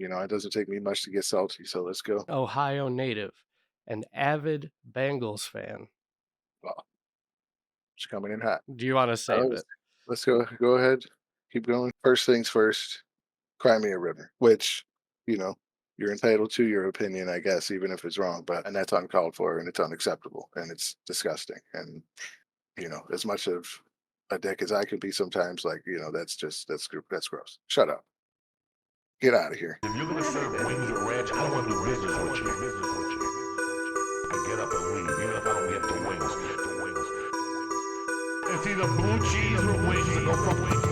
It doesn't take me much to get salty, so let's go. Ohio native, an avid Bengals fan. Well, it's coming in hot. Do you want to save Let's, it? let's go. Go ahead. Keep going. First things first. Cry me a river, which, you know, you're entitled to your opinion, I guess, even if it's wrong. And that's uncalled for, and it's unacceptable, and it's disgusting. And as much of a dick as I can be sometimes, that's gross. Shut up. Get out of here. If you're gonna serve wings or ranch, I don't want to do business with you. I get up and leave, even if I don't get the wings. It's either blue cheese or wings, and go fuck wings.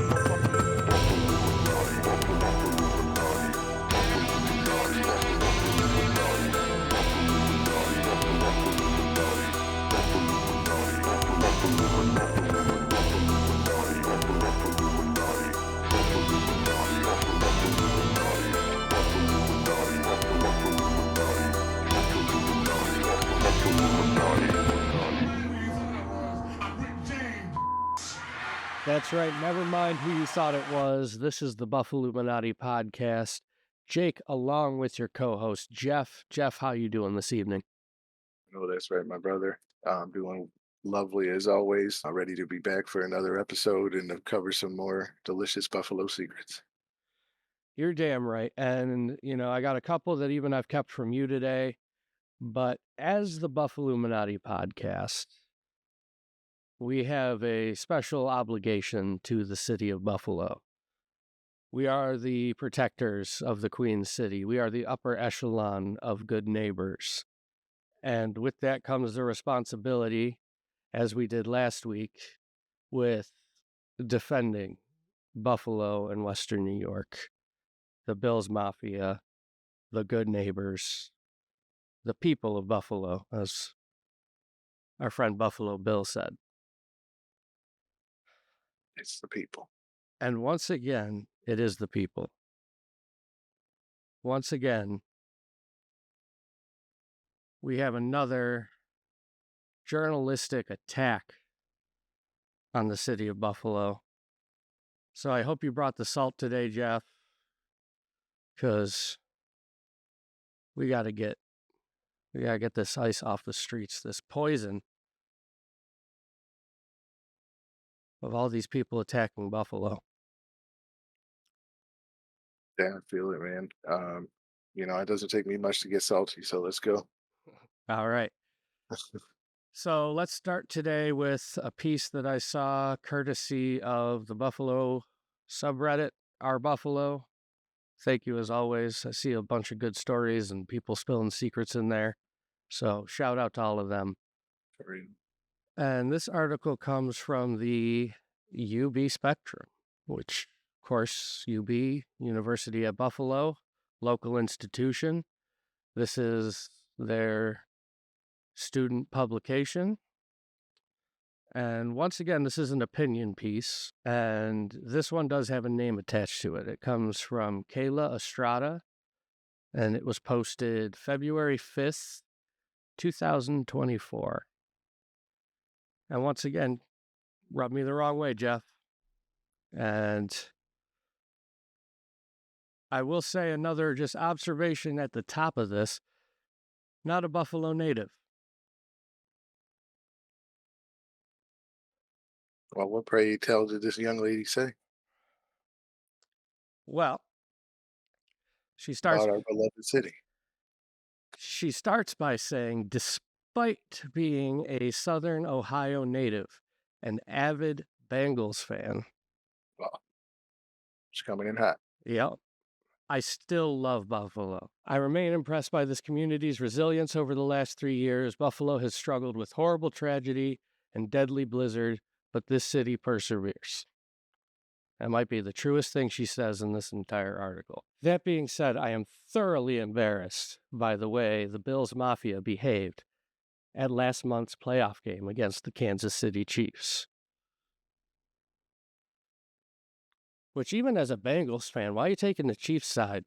That's right. Never mind who you thought it was. This is the Buffalluminati Podcast. Jake, along with your co-host, Jeff. Jeff, how you doing this evening? That's right, my brother. I'm doing lovely as always. I'm ready to be back for another episode and to cover some more delicious Buffalo secrets. You're damn right. And, I got a couple that even I've kept from you today. But as the Buffalluminati Podcast, we have a special obligation to the city of Buffalo. We are the protectors of the Queen City. We are the upper echelon of good neighbors. And with that comes the responsibility, as we did last week, with defending Buffalo and Western New York, the Bills Mafia, the good neighbors, the people of Buffalo, as our friend Buffalo Bill said. It's the people. And once again, it is the people. Once again, we have another journalistic attack on the city of Buffalo. So I hope you brought the salt today, Jeff, because we gotta get this ice off the streets, this poison of all these people attacking Buffalo. Yeah, I feel it, man. It doesn't take me much to get salty, so let's go. All right. So let's start today with a piece that I saw courtesy of the Buffalo subreddit, Our Buffalo. Thank you as always. I see a bunch of good stories and people spilling secrets in there. So shout out to all of them. And this article comes from the UB Spectrum, which, of course, UB, University at Buffalo, local institution. This is their student publication. And once again, this is an opinion piece, and this one does have a name attached to it. It comes from Kayla Estrada, and it was posted February 5th, 2024. And once again, rubbed me the wrong way, Jeff. And I will say another just observation at the top of this, not a Buffalo native. Well, what pray tell did this young lady say Well, she starts about our beloved city? She starts by saying, despite being a Southern Ohio native, an avid Bengals fan. Well, it's coming in hot. Yep. I still love Buffalo. I remain impressed by this community's resilience over the last 3 years. Buffalo has struggled with horrible tragedy and deadly blizzard, but this city perseveres. That might be the truest thing she says in this entire article. That being said, I am thoroughly embarrassed by the way the Bills Mafia behaved at last month's playoff game against the Kansas City Chiefs. Which, even as a Bengals fan, why are you taking the Chiefs' side?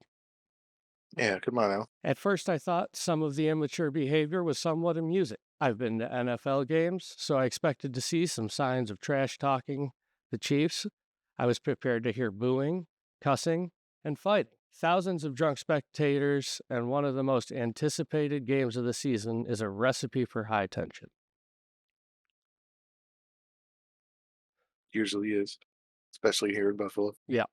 Yeah, come on now. At first, I thought some of the immature behavior was somewhat amusing. I've been to NFL games, so I expected to see some signs of trash talking the Chiefs. I was prepared to hear booing, cussing, and fighting. Thousands of drunk spectators and one of the most anticipated games of the season is a recipe for high tension. Usually is, especially here in Buffalo. Yeah.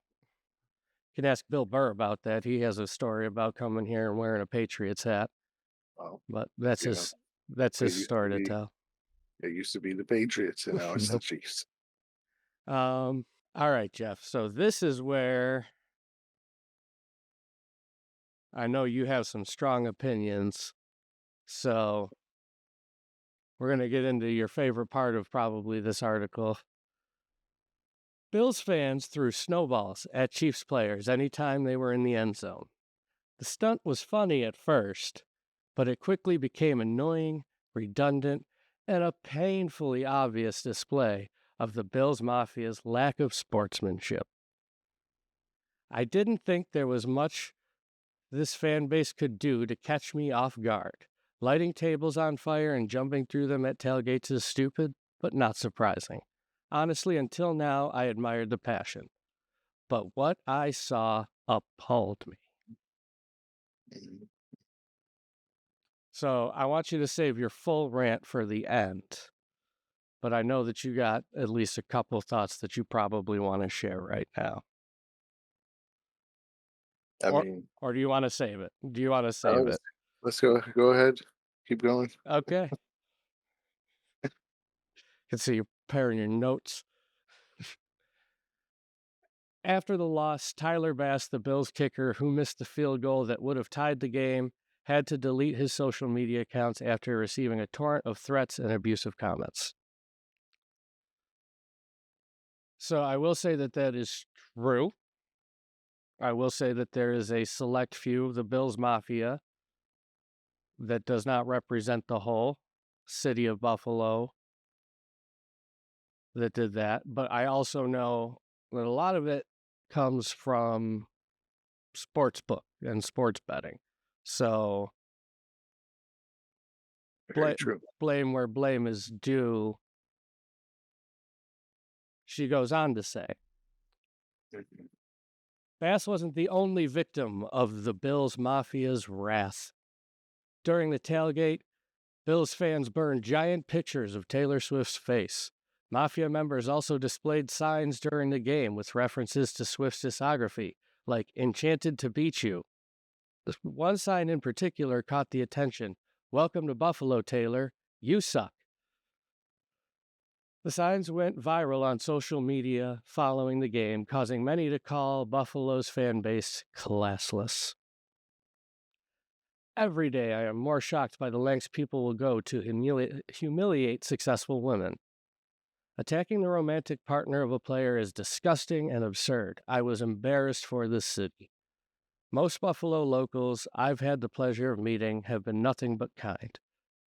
You can ask Bill Burr about that. He has a story about coming here and wearing a Patriots hat. Well, But that's you his it used to story to be tell. it used to be the Patriots, and now it's the Nope. Chiefs. All right, Jeff. So this is where I know you have some strong opinions. So we're going to get into your favorite part of probably this article. Bills fans threw snowballs at Chiefs players anytime they were in the end zone. The stunt was funny at first, but it quickly became annoying, redundant, and a painfully obvious display of the Bills Mafia's lack of sportsmanship. I didn't think there was much this fan base could do to catch me off guard. Lighting tables on fire and jumping through them at tailgates is stupid, but not surprising. Honestly, until now, I admired the passion. But what I saw appalled me. Mhm. So I want you to save your full rant for the end. But I know that you got at least a couple thoughts that you probably want to share right now. I Or, mean, or do you want to save it? Do you want to save it? let's go ahead, keep going. Okay. Can see you preparing your notes. After the loss, Tyler Bass, the Bills kicker who missed the field goal that would have tied the game, had to delete his social media accounts after receiving a torrent of threats and abusive comments. So I will say that that is true. I will say that there is a select few of the Bills Mafia that does not represent the whole city of Buffalo that did that. But I also know that a lot of it comes from sportsbook and sports betting. So Very true. blame where blame is due. She goes on to say, Mhm. Bass wasn't the only victim of the Bills Mafia's wrath. During the tailgate, Bills fans burned giant pictures of Taylor Swift's face. Mafia members also displayed signs during the game with references to Swift's discography, like Enchanted to Beat You. This one sign in particular caught the attention. Welcome to Buffalo, Taylor. You suck. The signs went viral on social media following the game, causing many to call Buffalo's fan base classless. Every day, I am more shocked by the lengths people will go to humiliate successful women. Attacking the romantic partner of a player is disgusting and absurd. I was embarrassed for this city. Most Buffalo locals I've had the pleasure of meeting have been nothing but kind.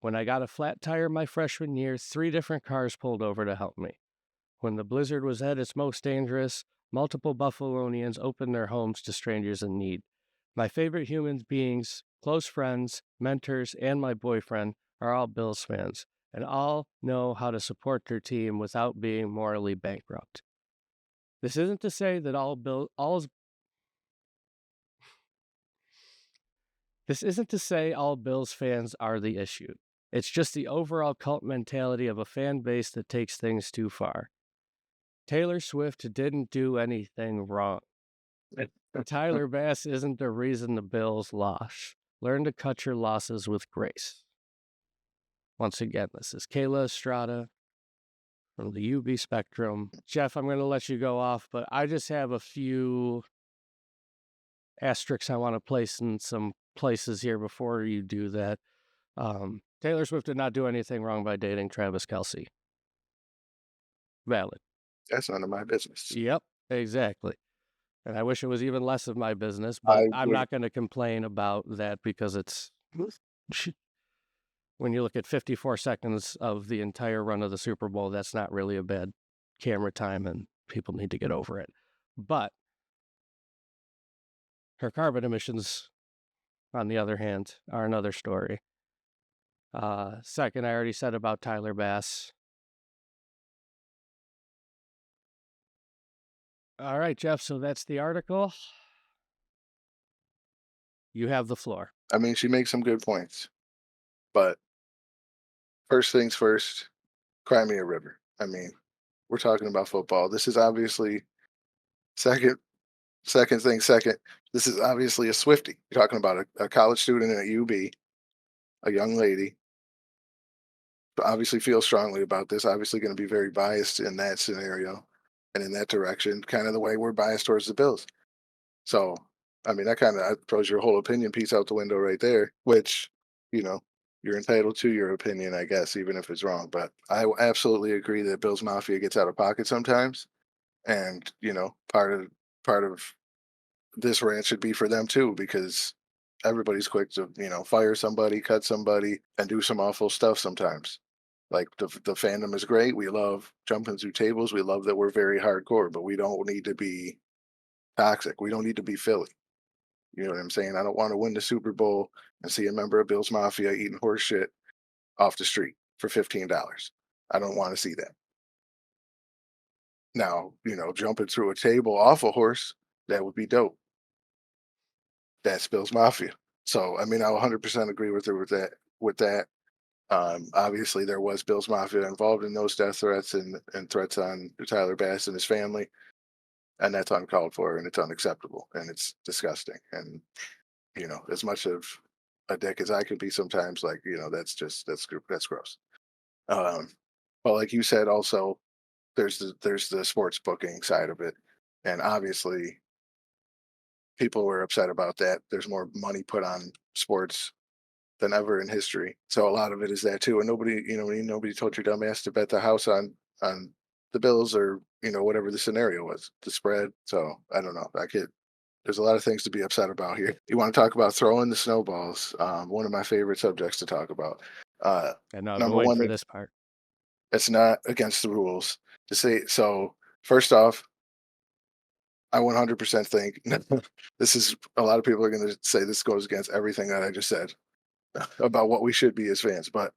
When I got a flat tire my freshman year, 3 different cars pulled over to help me. When the blizzard was at its most dangerous, multiple Buffalonians opened their homes to strangers in need. My favorite human beings, close friends, mentors, and my boyfriend are all Bills fans, and all know how to support their team without being morally bankrupt. This isn't to say that all Bills fans are the issue. It's just the overall cult mentality of a fan base that takes things too far. Taylor Swift didn't do anything wrong. Tyler Bass isn't the reason the Bills lost. Learn to cut your losses with grace. Once again, this is Kayla Estrada from the UB Spectrum. Jeff, I'm going to let you go off, but I just have a few asterisks I want to place in some places here before you do that. Taylor Swift did not do anything wrong by dating Travis Kelce. Valid. That's none of my business. Yep, exactly. And I wish it was even less of my business, but I'm not going to complain about that because it's when you look at 54 seconds of the entire run of the Super Bowl, that's not really a bad camera time and people need to get over it. But her carbon emissions, on the other hand, are another story. Second, I already said about Tyler Bass. All right, Jeff, so that's the article. You have the floor. I mean, she makes some good points, but first things first, cry me a river. I mean, we're talking about football. This is obviously second second thing second. This is obviously a Swiftie. You're talking about a college student at UB, a young lady, obviously feels strongly about this, obviously going to be very biased in that scenario and in that direction, kind of the way we're biased towards the Bills. So, I mean, that kind of throws your whole opinion piece out the window right there, which, you know, you're entitled to your opinion, I guess, even if it's wrong. But I absolutely agree that Bills Mafia gets out of pocket sometimes. And, part of this rant should be for them too, because everybody's quick to, fire somebody, cut somebody, and do some awful stuff sometimes. Like the fandom is great. We love jumping through tables. We love that we're very hardcore, but we don't need to be toxic. We don't need to be Philly. You know what I'm saying? I don't want to win the Super Bowl and see a member of Bills Mafia eating horse shit off the street for $15. I don't want to see that. Now, jumping through a table off a horse, that would be dope. That's Bills Mafia. So, I mean, I 100% agree with her with that. Obviously, there was Bills Mafia involved in those death threats and threats on Tyler Bass and his family, and that's uncalled for and it's unacceptable and it's disgusting. And as much of a dick as I could be sometimes, like that's gross. Um, but like you said, also there's the sports booking side of it, and obviously people were upset about that. There's more money put on sports than ever in history. So a lot of it is that too. And nobody told your dumb ass to bet the house on the Bills or whatever the scenario was, the spread. So I don't know. There's a lot of things to be upset about here. You want to talk about throwing the snowballs? One of my favorite subjects to talk about. And I've been Number waiting one, for this part. it's not against the rules to say. So first off, I 100% think this is a lot of people are going to say this goes against everything that I just said about what we should be as fans. But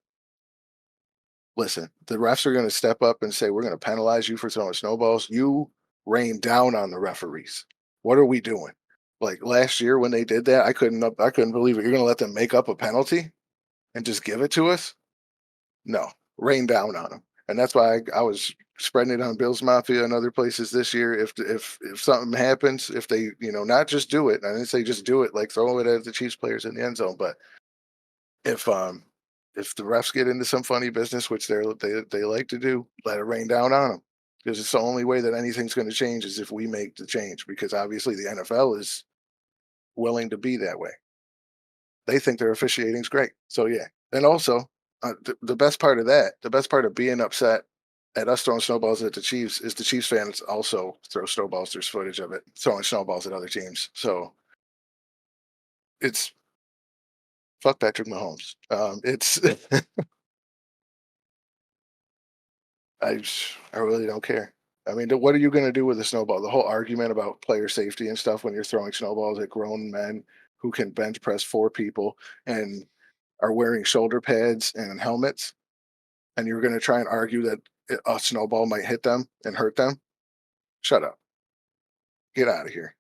listen, the refs are going to step up and say, we're going to penalize you for throwing snowballs. You rain down on the referees. What are we doing? Like last year when they did that, I couldn't believe it. You're going to let them make up a penalty and just give it to us? No, rain down on them. And that's why I was spreading it on Bills Mafia and other places this year. If something happens, if they not just do it, I didn't say just do it like throw it at the Chiefs players in the end zone, but if the refs get into some funny business, which they like to do, let it rain down on them, because it's the only way that anything's going to change is if we make the change. Because obviously the NFL is willing to be that way. They think their officiating's great. So yeah, and also the best part of that, the best part of being upset at us throwing snowballs at the Chiefs is the Chiefs fans also throw snowballs. There's footage of it throwing snowballs at other teams. So it's fuck Patrick Mahomes. It's I really don't care. I mean, what are you going to do with a snowball? The whole argument about player safety and stuff when you're throwing snowballs at grown men who can bench press 4 people and are wearing shoulder pads and helmets, and you're going to try and argue that a snowball might hit them and hurt them? Shut up. Get out of here.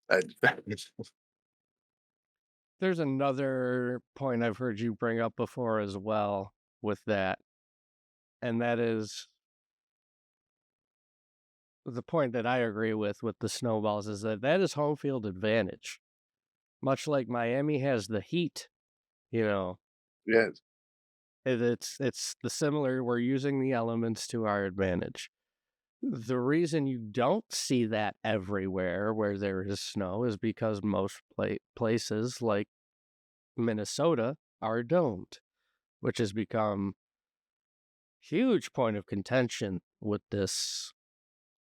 I, There's another point I've heard you bring up before as well with that, and that is the point that I agree with the snowballs is that is home field advantage. Much like Miami has the heat, yeah, it's the similar, we're using the elements to our advantage. The reason you don't see that everywhere where there is snow is because most places like Minnesota are domed, which has become huge point of contention with this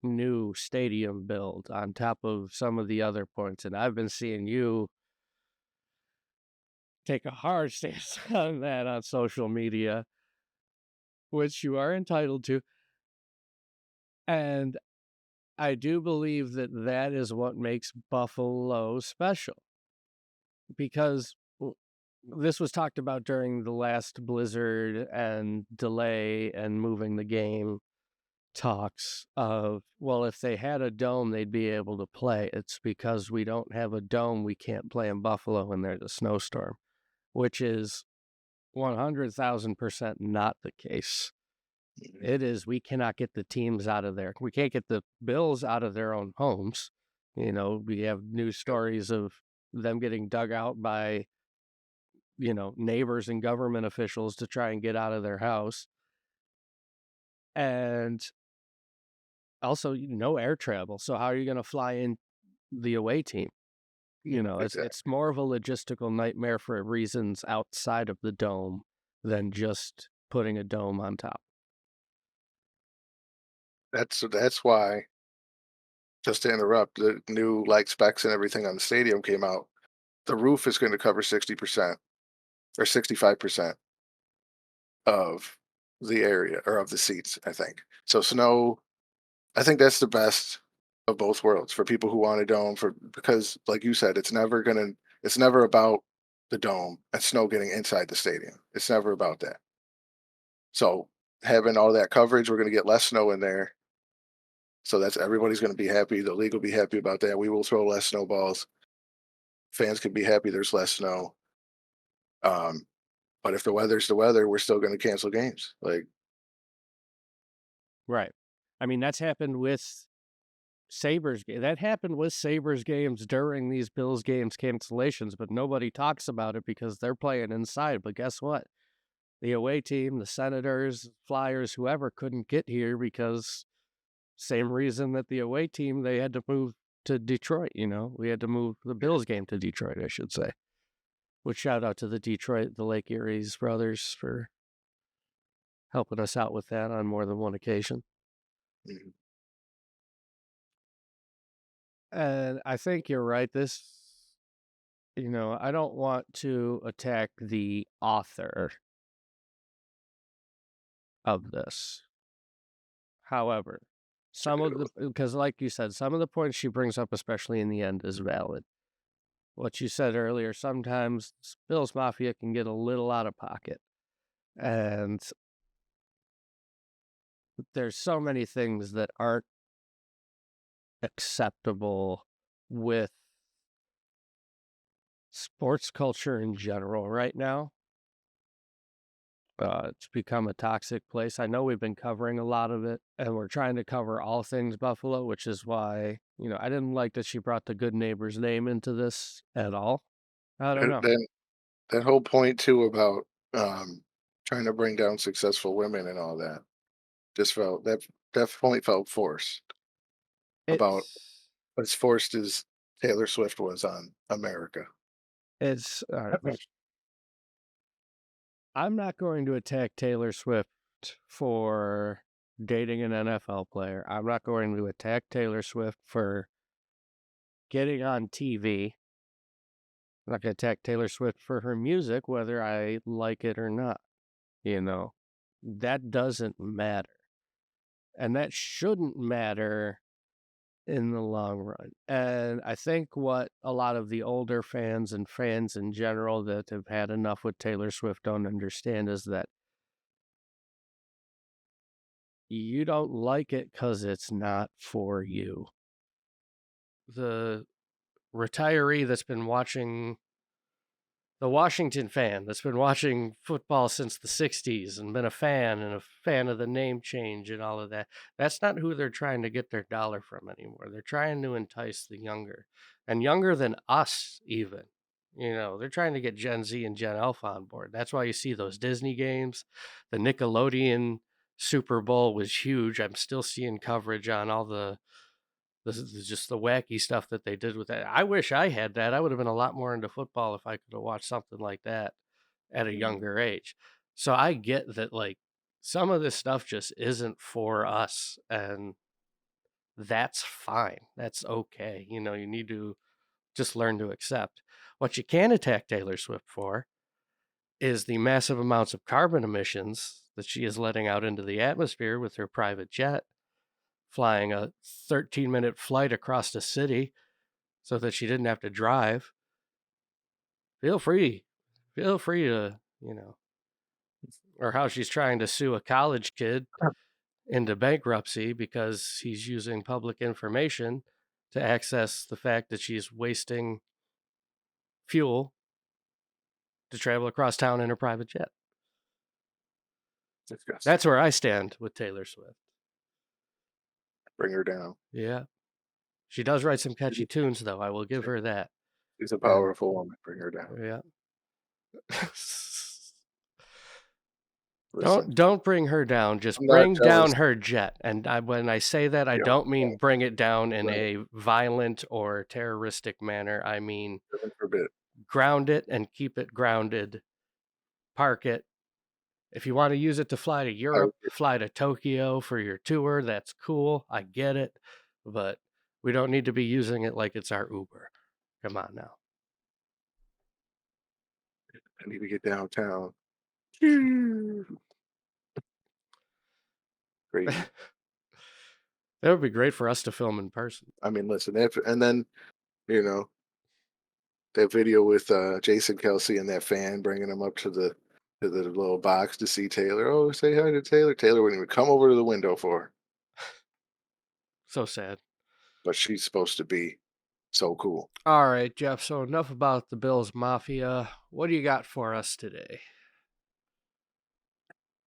new stadium build on top of some of the other points. And I've been seeing you take a hard stance on that on social media, which you are entitled to. And I do believe that is what makes Buffalo special, because this was talked about during the last blizzard and delay and moving the game talks of, well, if they had a dome, they'd be able to play. It's because we don't have a dome, we can't play in Buffalo when there's a snowstorm, which is 100,000% not the case. It is, we cannot get the teams out of there. We can't get the Bills out of their own homes. You know, we have news stories of them getting dug out by, you know, neighbors and government officials to try and get out of their house. And also, no air travel. So how are you going to fly in the away team? You know, it's more of a logistical nightmare for reasons outside of the dome than just putting a dome on top. That's why, just to interrupt, the new light specs and everything on the stadium came out. The roof is going to cover 60% or 65% of the area or of the seats, I think. So snow, I think that's the best of both worlds for people who want a dome because like you said, it's never about the dome and snow getting inside the stadium. It's never about that. So having all that coverage, we're going to get less snow in there. So that's everybody's going to be happy. The league will be happy about that. We will throw less snowballs. Fans can be happy there's less snow. But if the weather's the weather, we're still going to cancel games. Like, right. I mean, that's happened with Sabres. That happened with Sabres games during these Bills games cancellations, but nobody talks about it because they're playing inside. But guess what? The away team, the Senators, Flyers, whoever couldn't get here because same reason that the away team, they had to move to Detroit, you know. We had to move the Bills game to Detroit, I should say. Which shout out to the Lake Erie's brothers for helping us out with that on more than one occasion. mhm. And I think you're right. This, you know, I don't want to attack the author of this. However, because like you said, some of the points she brings up, especially in the end, is valid. What you said earlier, sometimes Bills Mafia can get a little out of pocket. And there's so many things that aren't acceptable with sports culture in general right now. It's become a toxic place. I know we've been covering a lot of it, and we're trying to cover all things Buffalo, which is why, you know, I didn't like that she brought the Good Neighbors name into this at all. I don't And know. then that whole point too about trying to bring down successful women and all that just felt that point felt forced. About It's as forced as Taylor Swift was on America. it's I'm not going to attack Taylor Swift for dating an NFL player. I'm not going to attack Taylor Swift for getting on TV. I'm not going to attack Taylor Swift for her music, whether I like it or not. You know, that doesn't matter. And that shouldn't matter in the long run. And I think what a lot of the older fans and fans in general that have had enough with Taylor Swift don't understand is that you don't like it because it's not for you. The retiree that's been watching, the Washington fan that's been watching football since the 60s and been a fan of the name change and all of that, that's not who they're trying to get their dollar from anymore. They're trying to entice the younger, and younger than us even. You know, they're trying to get Gen Z and Gen Alpha on board. That's why you see those Disney games. The Nickelodeon Super Bowl was huge. I'm still seeing coverage on all this is just the wacky stuff that they did with that. I wish I had that. I would have been a lot more into football if I could have watched something like that at a younger age. So I get that, like, some of this stuff just isn't for us, and that's fine. That's okay. You know, you need to just learn to accept. What you can attack Taylor Swift for is the massive amounts of carbon emissions that she is letting out into the atmosphere with her private jet, flying a 13-minute flight across the city so that she didn't have to drive. Feel free to, you know, or how she's trying to sue a college kid into bankruptcy because he's using public information to access the fact that she's wasting fuel to travel across town in her private jet. Disgusting. That's where I stand with Taylor Swift. Bring her down. Yeah. She does write some catchy tunes, though. I will give her that. She's a powerful woman. Bring her down. Yeah. Listen, Don't bring her down. Just I'm not bring down jealous. her jet. And when I say that, I Yeah, don't mean bring it down in right. a violent or terroristic manner. I mean Heaven forbid. ground it and keep it grounded. Park it. If you want to use it to fly to Europe, fly to Tokyo for your tour, that's cool. I get it. But we don't need to be using it like it's our Uber. Come on now. I need to get downtown. Crazy. That would be great for us to film in person. I mean, listen, and then, you know, that video with Jason Kelsey and that fan bringing him up to the little box to see Taylor. Oh, say hi to Taylor. Taylor wouldn't even come over to the window for her. So sad. But she's supposed to be so cool. All right, Jeff. So enough about the Bills Mafia. What do you got for us today?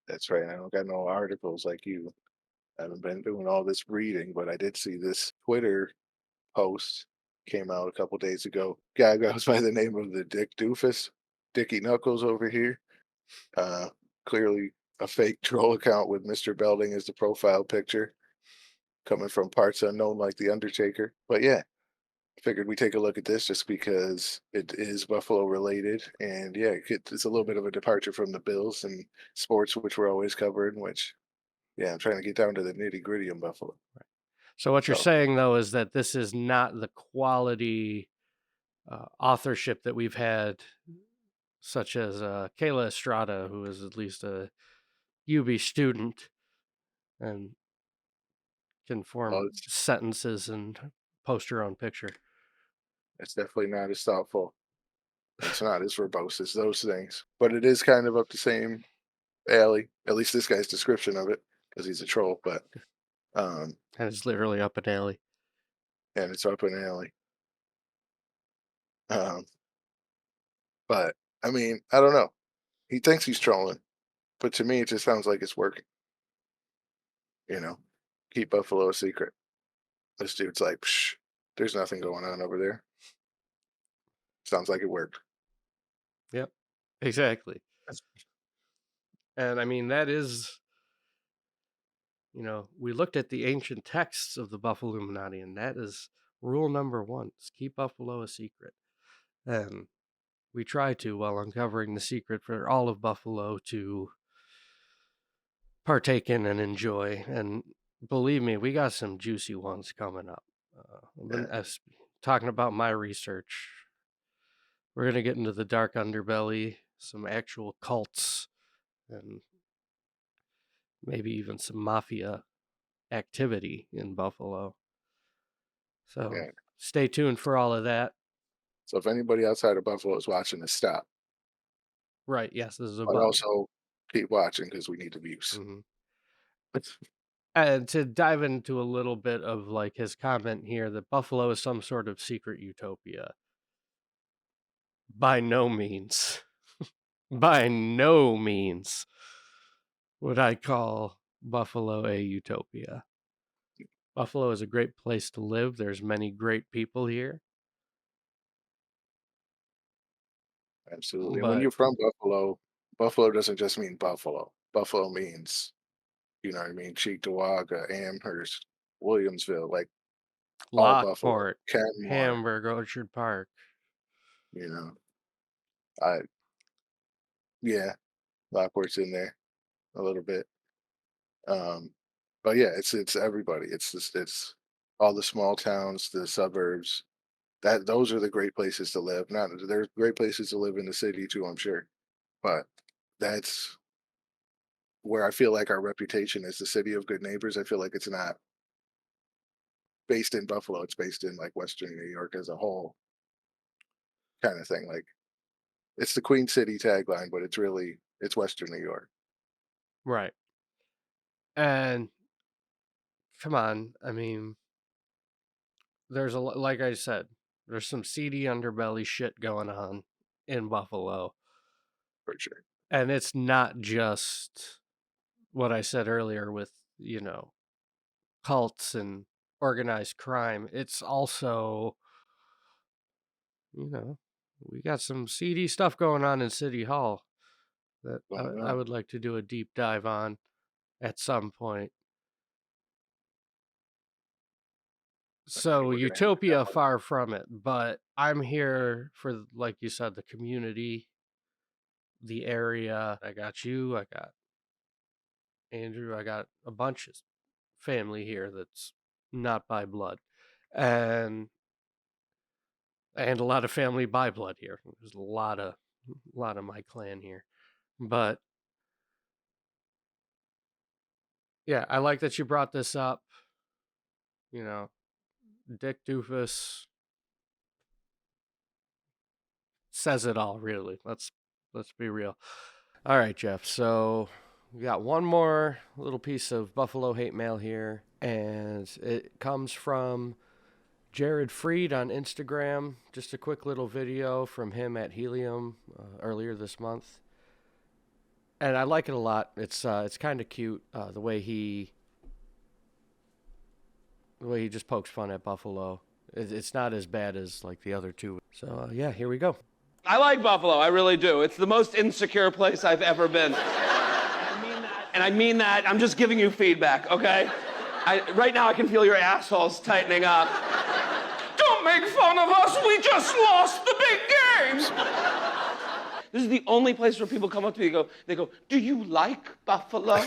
That's right. I don't got no articles like you. I haven't been doing all this reading, but I did see this Twitter post came out a couple days ago. Guy goes by the name of the Dick Doofus, Dickie Knuckles over here. Clearly a fake troll account with Mr. Belding as the profile picture, coming from parts unknown like the Undertaker. But yeah, figured we take a look at this just because it is Buffalo related, and yeah, it's a little bit of a departure from the Bills and sports, which we're always covering. Which, yeah, I'm trying to get down to the nitty gritty in Buffalo. So what you're saying, though, is that this is not the quality authorship that we've had, such as Kayla Estrada, who is at least a UB student and can form sentences and post her own picture. It's definitely not as thoughtful. It's not as verbose as those things, but it is kind of up the same alley. At least this guy's description of it, because he's a troll. But and it's literally up an alley. And it's up an alley. But I mean, I don't know. He thinks he's trolling, but to me, it just sounds like it's working. You know, keep Buffalo a secret. This dude's like, psh, there's nothing going on over there. Sounds like it worked. Yep, exactly. And I mean, that is, we looked at the ancient texts of the Buffalluminati, and that is rule number 1, is keep Buffalo a secret. And we try to, while uncovering the secret for all of Buffalo to partake in and enjoy. And believe me, we got some juicy ones coming up. As talking about my research, we're going to get into the dark underbelly, some actual cults, and maybe even some mafia activity in Buffalo. So stay tuned for all of that. So if anybody outside of Buffalo is watching this, stop. Right. Yes, this is a But also keep watching because we need the views. Mm-hmm. And to dive into a little bit of like his comment here that Buffalo is some sort of secret utopia. By no means. By no means would I call Buffalo a utopia. Buffalo is a great place to live. There's many great people here. Absolutely. And when you're from Buffalo, Buffalo doesn't just mean Buffalo. Buffalo means, you know what I mean, Cheektowaga, Amherst, Williamsville, like all Buffalo, Lockport, Kenmore, Hamburg, Orchard Park. You know, Lockport's in there a little bit. But yeah, it's everybody. It's all the small towns, the suburbs. Those are the great places to live. Not there's great places to live in the city too, I'm sure. But that's where I feel like our reputation is the city of good neighbors. I feel like it's not based in Buffalo. It's based in like Western New York as a whole kind of thing. Like it's the Queen City tagline, but it's Western New York. Right. And come on. I mean, there's like I said, there's some seedy underbelly shit going on in Buffalo. For sure. And it's not just what I said earlier with, cults and organized crime. It's also, we got some seedy stuff going on in City Hall that I would like to do a deep dive on at some point. So Utopia, far from it, but I'm here for, like you said, the community, the area. I got you, I got Andrew, I got a bunch of family here that's not by blood, and a lot of family by blood here. There's a lot of my clan here, but yeah, I like that you brought this up. Dick Doofus says it all, really. Let's be real. All right, Jeff. So we got one more little piece of Buffalo hate mail here, and it comes from Jared Freed on Instagram. Just a quick little video from him at Helium earlier this month, and I like it a lot. It's kind of cute the way he just pokes fun at Buffalo. It's not as bad as like the other two. So yeah, here we go. I like Buffalo, I really do. It's the most insecure place I've ever been. And I mean that, I'm just giving you feedback, okay? Right now I can feel your assholes tightening up. Don't make fun of us, we just lost the big game! This is the only place where people come up to me and they go, do you like Buffalo?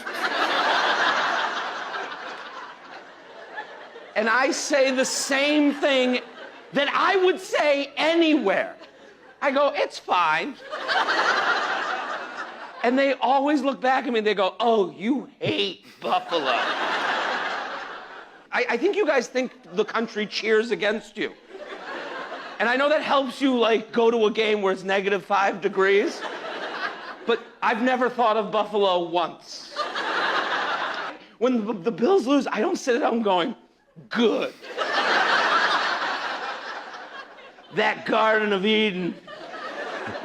And I say the same thing that I would say anywhere. I go, it's fine. And they always look back at me and they go, oh, you hate Buffalo. I think you guys think the country cheers against you. And I know that helps you, like, go to a game where it's -5 degrees. But I've never thought of Buffalo once. When the Bills lose, I don't sit at home going, good. That Garden of Eden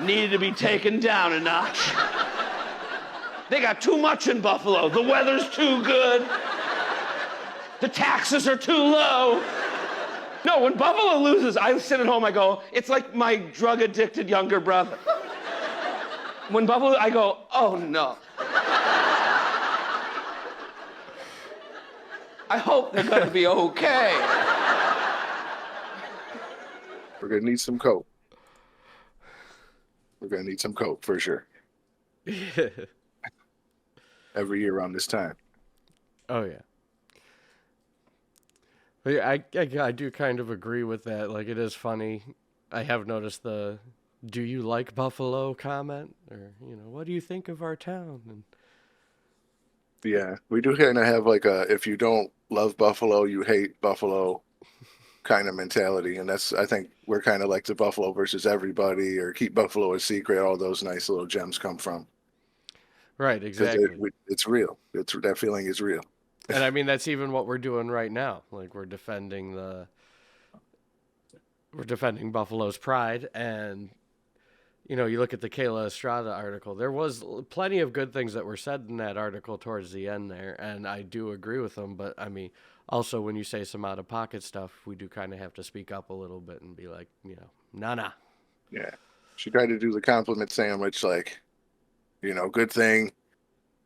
needed to be taken down a notch. They got too much in Buffalo. The weather's too good. The taxes are too low. No, when Buffalo loses, I sit at home, I go, it's like my drug-addicted younger brother. When Buffalo, I go, oh no. I hope they're gonna be okay. We're gonna need some coke. We're gonna need some coke for sure. Every year around this time. Oh yeah. But yeah, I do kind of agree with that. Like, it is funny. I have noticed the "Do you like Buffalo?" comment, or what do you think of our town? And yeah, we do kind of have like a if you don't love Buffalo, you hate Buffalo kind of mentality, and I think we're kind of like the Buffalo versus everybody, or keep Buffalo a secret. All those nice little gems come from. Right, exactly. It's real. That feeling is real. And I mean, that's even what we're doing right now. Like, we're defending Buffalo's pride. And, you look at the Kayla Estrada article, there was plenty of good things that were said in that article towards the end there. And I do agree with them. But I mean, also when you say some out of pocket stuff, we do kind of have to speak up a little bit and be like, nah. Yeah. She tried to do the compliment sandwich, like, good thing,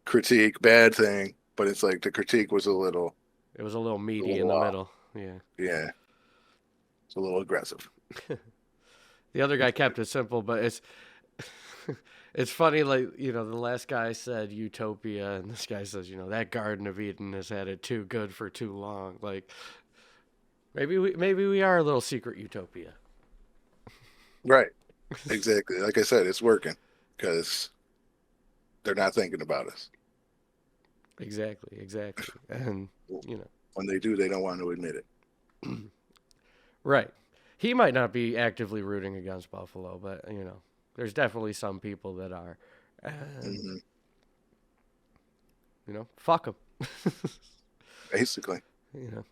critique, bad thing. But it's like the critique was a little meaty in the middle. Yeah. Yeah. It's a little aggressive. The other guy kept it simple, but it's funny, like, the last guy said Utopia, and this guy says, that Garden of Eden has had it too good for too long. Like, maybe we are a little secret Utopia. Right. Exactly. Like I said, it's working because they're not thinking about us. Exactly. And, when they do, they don't want to admit it. Right. He might not be actively rooting against Buffalo, but, there's definitely some people that are. And, fuck them. Basically. You know,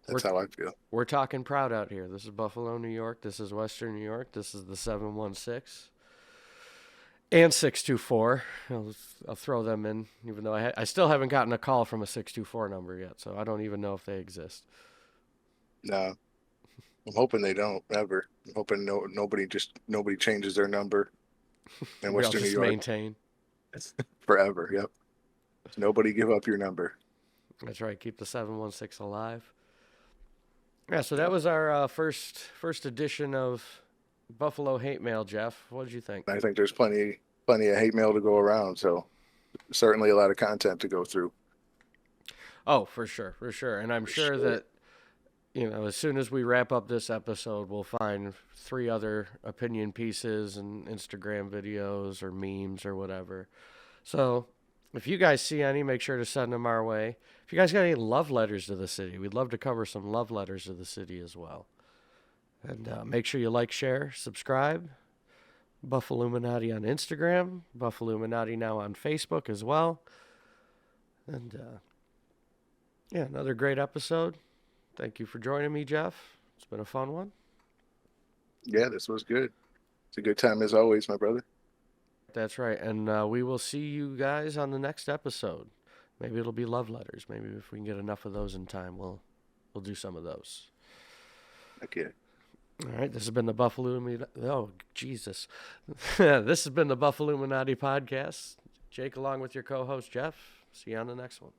That's how I feel. we're talking proud out here. This is Buffalo, New York. This is Western New York. This is the 716 and 624. I'll throw them in, even though I still haven't gotten a call from a 624 number yet, so I don't even know if they exist. No, I'm hoping they don't ever. I'm hoping nobody changes their number in We all Western New just York maintain. forever. Yep. Nobody give up your number. That's right. Keep the 716 alive. Yeah, so that was our first edition of Buffalo Hate Mail, Jeff. What did you think? I think there's plenty of hate mail to go around, so certainly a lot of content to go through. Oh, for sure. And I'm sure that, as soon as we wrap up this episode, we'll find 3 other opinion pieces and Instagram videos or memes or whatever. So if you guys see any, make sure to send them our way. If you guys got any love letters to the city, we'd love to cover some love letters to the city as well. And make sure you like, share, subscribe. Buffalluminati on Instagram. Buffalluminati now on Facebook as well. And, another great episode. Thank you for joining me, Jeff. It's been a fun one. Yeah, this was good. It's a good time as always, my brother. That's right. And we will see you guys on the next episode. Maybe it'll be love letters. Maybe if we can get enough of those in time, we'll do some of those. Okay. All right. This has been the Buffalluminati. Oh, Jesus. This has been the Buffalluminati Podcast. Jake, along with your co-host, Jeff. See you on the next one.